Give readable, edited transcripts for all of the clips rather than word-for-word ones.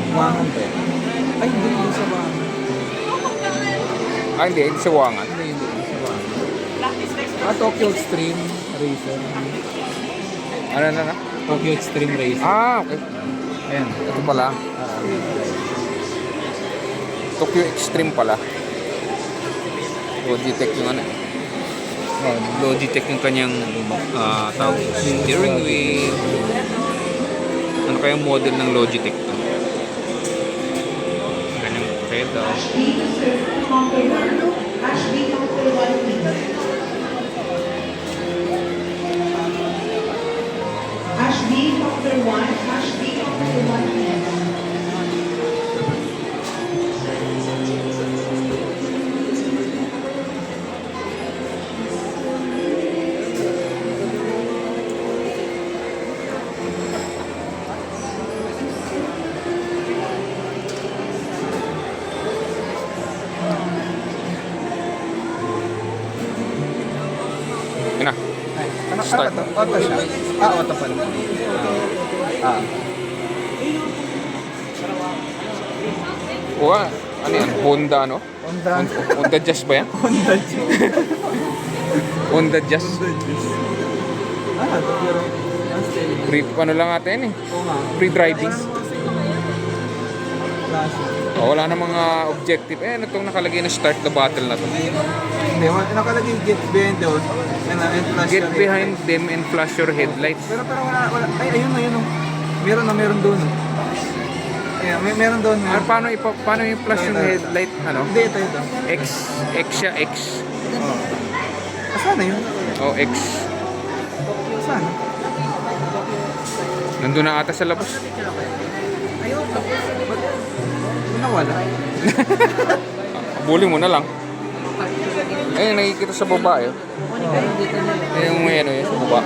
Wangan pa yan. Ay, hindi sa wangan. Ah, hindi sa Wangan. Hindi sa wangan. Tokyo Extreme Racer. Ano na? Tokyo Extreme Racer. Ah, okay. Ayan. Ito pala. Tokyo Extreme pala. Logitech yung ano. Logitech yung kanyang tawag. Steering wheel. Ano kayang model ng Logitech to? Kanyang pedal. Yun na. Start. Auto siya. Auto pala. Uwa, ano yan? Honda, no? Honda. Honda Jazz ba yan? Honda Jazz. Honda Jazz. Pero... Free, ano lang ata yan eh. Oo nga. Free driving. Classic. Oh, wala na mga objective. Eh, ano itong nakalagay na start the battle na to? Hindi, nakalagay get behind those. And flash Get your behind them and flash your headlights. Pero wala. Ay, ayun na, yun. Meron doon. Ayan, meron doon. Ah, paano yung flash yung headlight? Ano? Hindi, ito. X siya, X. Saan na yun? Oh, X. Saan? Nandun na ata sa labas. Nawala. Habulin mo na lang. Eh, nakikita sa baba eh. Yung may ano yun, sa baba.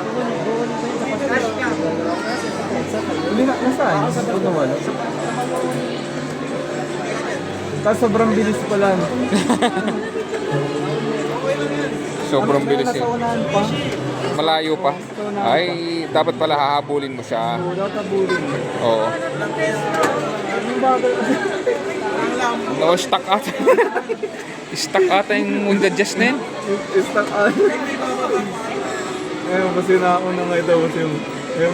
Hindi na, nasaan? Nawala. Tapos sobrang bilis pala. Sobrang bilis Nasa yun. unahan pa. Malayo pa. Ay, dapat pala hahabulin mo siya. Dapat abulin mo. Oo. Anong bagal? No, stuck ata. Stuck ata yung Honda Jazz na yun. Stuck on. Ngayon, kasi nauna nga ito. Kasi yung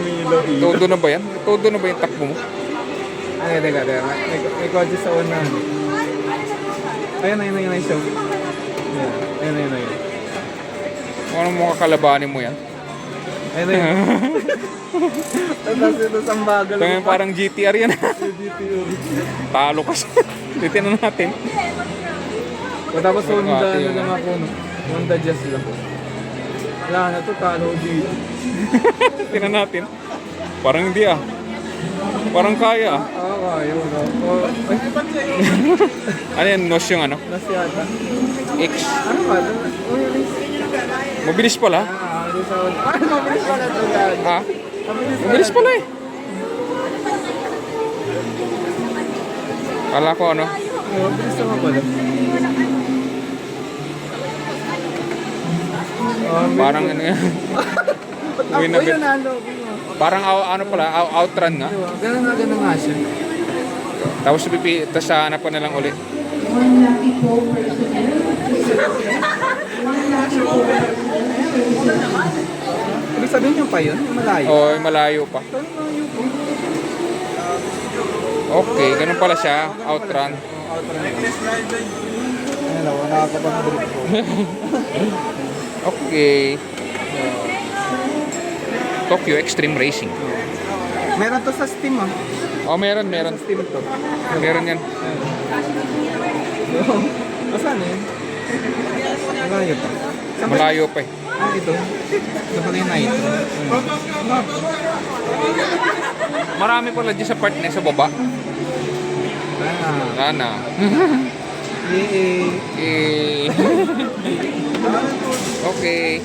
ilaw. Todo na ba yan? Todo na ba yung takbo mo? Ay, teka. May kotse sa unahan. Ayun. Show. Ayun. Ano mo kakalabanin mo yan? Ayun. Tapos ito sa bagal. Ito yung parang GTR yan. Talo kasi. Titinan natin. Tapos Honda Yung na lang ako. Honda Jazz lang. Wala na to, talo dito. Tingnan natin. Parang hindi ah. Parang kaya ah. Kaya mo na. Ano yan? Nos yung ano? Nasyata. X. Ano ba? Mabilis pala. Mabilis pala ito yan. Ha? Mabilis pala eh. Kala ko ano? Mabilis naman pala. Parang ano yan. Win na bit. Parang ano pala, outrun nga. Ganun nga siya. Tapos sana pa na lang ulit. Ibig sabihin yung pa yun? Yung malayo? Oo, malayo pa. Okay, ganun pala siya. Outrun. Ayan ako, nakakapag-drip ko. Okay. Tokyo Extreme Racing. Meron to sa Steam ah. Oh, meron. Steam to. Meron yan. Saan eh? Malayo pa. Malayo pa eh. Ito. Ito pala yung nitro. Marami pala dyan sa part na sa baba. Sana. Eh. Okay.